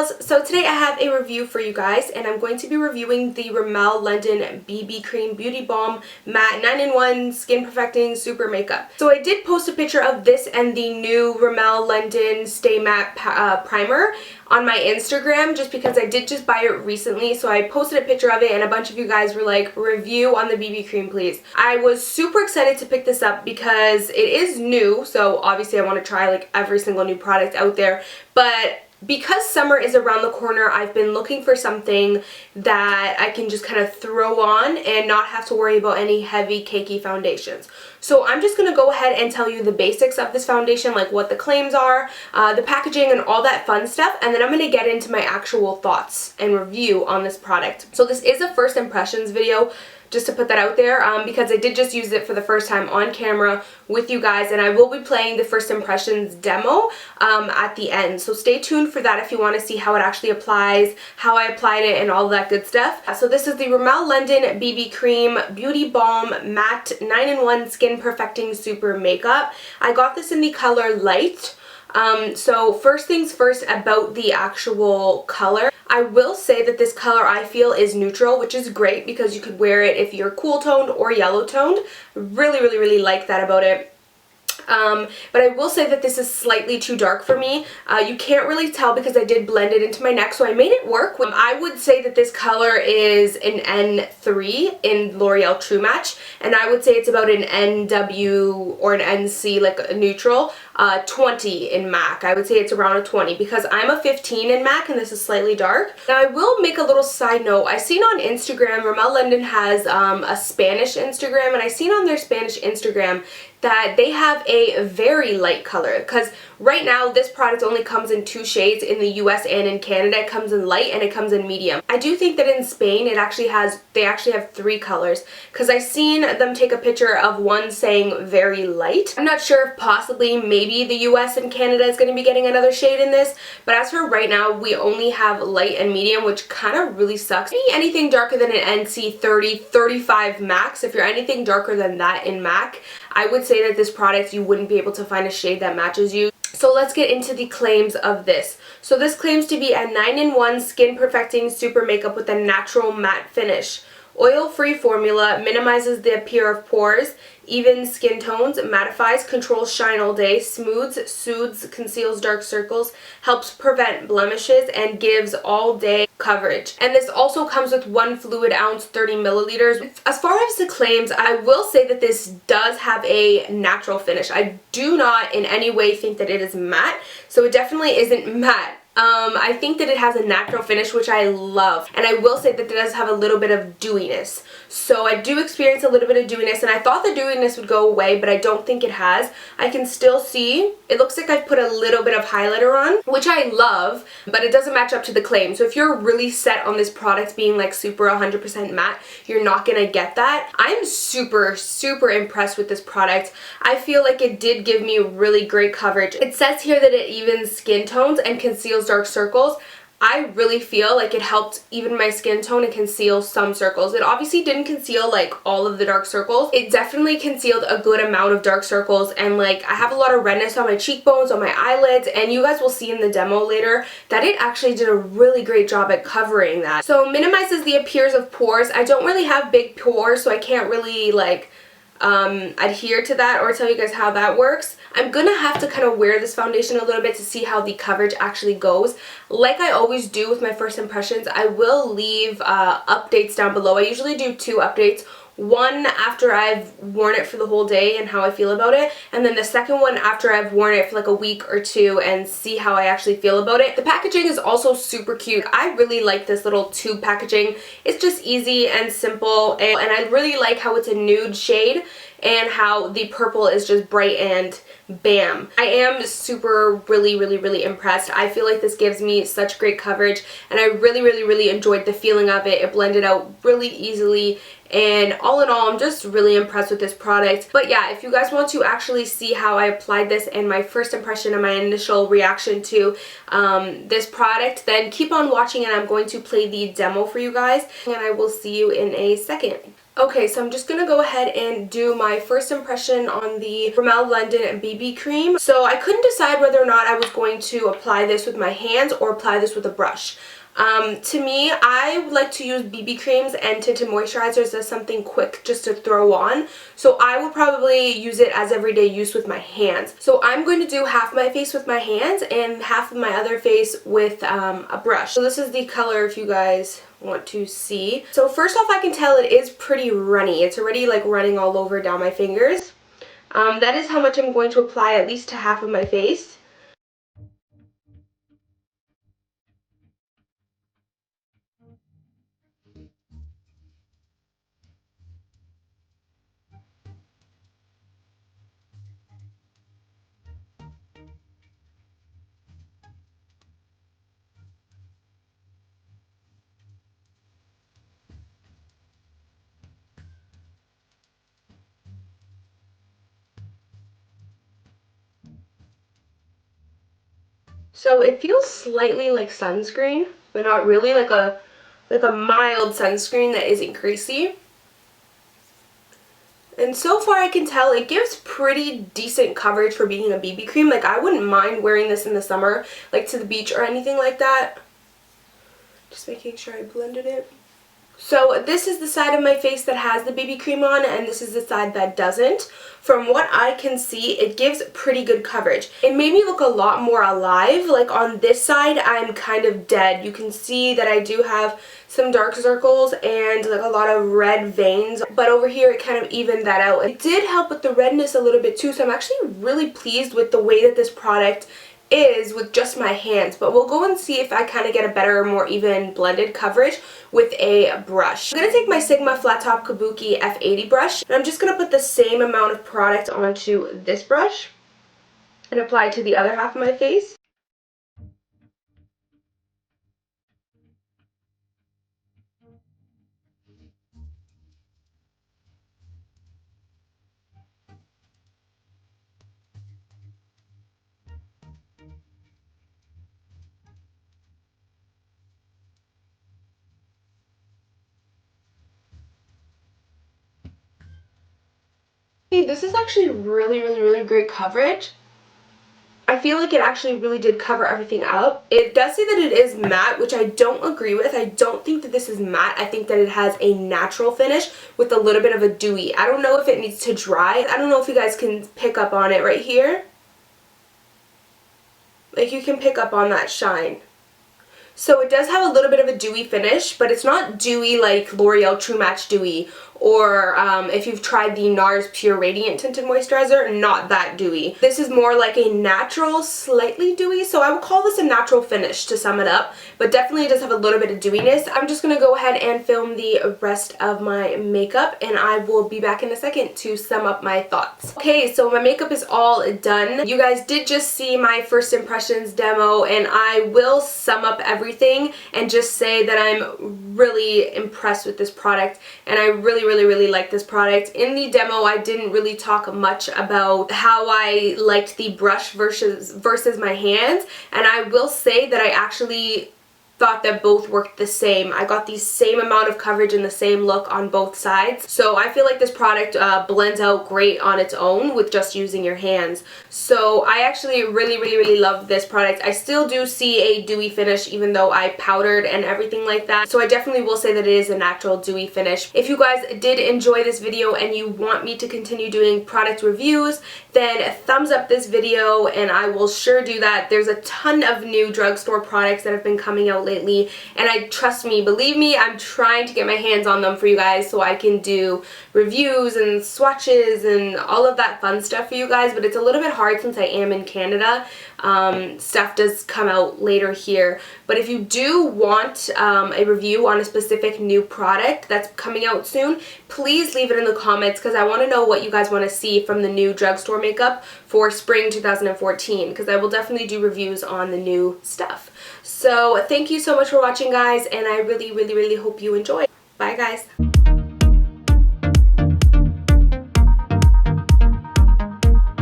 pals, so today I have a review for you guys, and I'm going to be reviewing the Rimmel London BB Cream Beauty Balm Matte 9-in-1 Skin Perfecting Super Makeup. So I did post a picture of this and the new Rimmel London Stay Matte Primer on my Instagram just because I did just buy it recently. So I posted a picture of it and a bunch of you guys were like, review on the BB cream please. I was super excited to pick this up because it is new, so obviously I want to try like every single new product out there, but because summer is around the corner, I've been looking for something that I can just kind of throw on and not have to worry about any heavy cakey foundations. So I'm just going to go ahead and tell you the basics of this foundation, like what the claims are, the packaging and all that fun stuff, and then I'm going to get into my actual thoughts and review on this product. So this is a first impressions video, just to put that out there, because I did just use it for the first time on camera with you guys, and I will be playing the first impressions demo at the end. So stay tuned for that if you want to see how it actually applies, how I applied it, and all that good stuff. So this is the Rimmel London BB Cream Beauty Balm Matte 9-in-1 Skin Perfecting Super Makeup. I got this in the color Light. So first things first about the actual color. I will say that this color I feel is neutral, which is great because you could wear it if you're cool toned or yellow toned. Really like that about it. But I will say that this is slightly too dark for me. You can't really tell because I did blend it into my neck, so I made it work. I would say that this color is an N3 in L'Oreal True Match, and I would say it's about an NW or an NC, like a neutral, 20 in MAC. I would say it's around a 20 because I'm a 15 in MAC and this is slightly dark. Now I will make a little side note. I seen on Instagram, Rimmel London has a Spanish Instagram, and I seen on their Spanish Instagram that they have a very light color, because right now this product only comes in 2 shades in the US and in Canada. It comes in light and it comes in medium. I do think that in Spain they actually have 3 colors, because I seen them take a picture of one saying very light. I'm not sure if possibly maybe the US and Canada is going to be getting another shade in this, but as for right now we only have light and medium, which kind of really sucks. Maybe anything darker than an NC 30, 35 max. If you're anything darker than that in MAC, I would say that this product you wouldn't be able to find a shade that matches you. So let's get into the claims of this. So this claims to be a 9-in-1 skin perfecting super makeup with a natural matte finish. Oil-free formula, minimizes the appear of pores, evens skin tones, mattifies, controls shine all day, smooths, soothes, conceals dark circles, helps prevent blemishes, and gives all day coverage. And this also comes with 1 fluid ounce, 30 milliliters. As far as the claims, I will say that this does have a natural finish. I do not in any way think that it is matte, so it definitely isn't matte. I think that it has a natural finish, which I love, and I will say that it does have a little bit of dewiness. So I do experience a little bit of dewiness, and I thought the dewiness would go away, but I don't think it has. I can still see, it looks like I've put a little bit of highlighter on, which I love, but it doesn't match up to the claim. So if you're really set on this product being like super 100% matte, you're not gonna get that. I'm super impressed with this product. I feel like it did give me really great coverage. It says here that it evens skin tones and conceals dark circles. I really feel like it helped even my skin tone and conceal some circles. It obviously didn't conceal like all of the dark circles. It definitely concealed a good amount of dark circles, and like I have a lot of redness on my cheekbones, on my eyelids, and you guys will see in the demo later that it actually did a really great job at covering that. So minimizes the appearance of pores. I don't really have big pores, so I can't really like adhere to that or tell you guys how that works. I'm gonna have to kind of wear this foundation a little bit to see how the coverage actually goes. Like I always do with my first impressions, I will leave updates down below. I usually do 2 updates. One after I've worn it for the whole day and how I feel about it, and then the second one after I've worn it for like a week or 2 and see how I actually feel about it. The packaging is also super cute. I really like this little tube packaging. It's just easy and simple, and I really like how it's a nude shade and how the purple is just bright and bam. I am super really impressed. I feel like this gives me such great coverage, and I really enjoyed the feeling of it. It blended out really easily, and all in all I'm just really impressed with this product. But yeah, if you guys want to actually see how I applied this and my first impression and my initial reaction to this product, then keep on watching and I'm going to play the demo for you guys, and I will see you in a second. Okay, so I'm just going to go ahead and do my first impression on the Rimmel London BB cream. So I couldn't decide whether or not I was going to apply this with my hands or apply this with a brush. To me, I like to use BB creams and tinted moisturizers as something quick just to throw on. So I would probably use it as everyday use with my hands. So I'm going to do half my face with my hands and half of my other face with a brush. So this is the color if you guys want to see. So first off, I can tell it is pretty runny. It's already like running all over down my fingers. That is how much I'm going to apply, at least to half of my face. So it feels slightly like sunscreen, but not really, like a mild sunscreen that isn't greasy. And so far I can tell it gives pretty decent coverage for being a BB cream. Like I wouldn't mind wearing this in the summer, like to the beach or anything like that. Just making sure I blended it. So this is the side of my face that has the BB cream on, and this is the side that doesn't. From what I can see, it gives pretty good coverage. It made me look a lot more alive. Like on this side, I'm kind of dead. You can see that I do have some dark circles and like a lot of red veins, but over here it kind of evened that out. It did help with the redness a little bit too, so I'm actually really pleased with the way that this product is with just my hands, but we'll go and see if I kind of get a better, more even blended coverage with a brush. I'm going to take my Sigma Flat Top Kabuki F80 brush, and I'm just going to put the same amount of product onto this brush and apply it to the other half of my face. Hey, this is actually really great coverage. I feel like it actually really did cover everything up. It does say that it is matte, which I don't agree with. I don't think that this is matte. I think that it has a natural finish with a little bit of a dewy. I don't know if it needs to dry. I don't know if you guys can pick up on it right here. Like you can pick up on that shine. So it does have a little bit of a dewy finish, but it's not dewy like L'Oreal True Match Dewy, or if you've tried the NARS Pure Radiant Tinted Moisturizer, not that dewy. This is more like a natural, slightly dewy, so I would call this a natural finish to sum it up, but definitely it does have a little bit of dewiness. I'm just going to go ahead and film the rest of my makeup, and I will be back in a second to sum up my thoughts. Okay, so my makeup is all done. You guys did just see my first impressions demo, and I will sum up everything and just say that I'm really impressed with this product, and I really like this product. In the demo, I didn't really talk much about how I liked the brush versus my hands, and I will say that I actually thought that both worked the same. I got the same amount of coverage and the same look on both sides. So I feel like this product blends out great on its own with just using your hands. So I actually really love this product. I still do see a dewy finish even though I powdered and everything like that. So I definitely will say that it is a natural dewy finish. If you guys did enjoy this video and you want me to continue doing product reviews, then thumbs up this video and I will sure do that. There's a ton of new drugstore products that have been coming out lately, and trust me, believe me, I'm trying to get my hands on them for you guys so I can do reviews and swatches and all of that fun stuff for you guys, but it's a little bit hard since I am in Canada. Stuff does come out later here, but if you do want a review on a specific new product that's coming out soon, please leave it in the comments because I want to know what you guys want to see from the new drugstore makeup for spring 2014, because I will definitely do reviews on the new stuff. So thank you so much for watching, guys, and I really hope you enjoy. Bye, guys.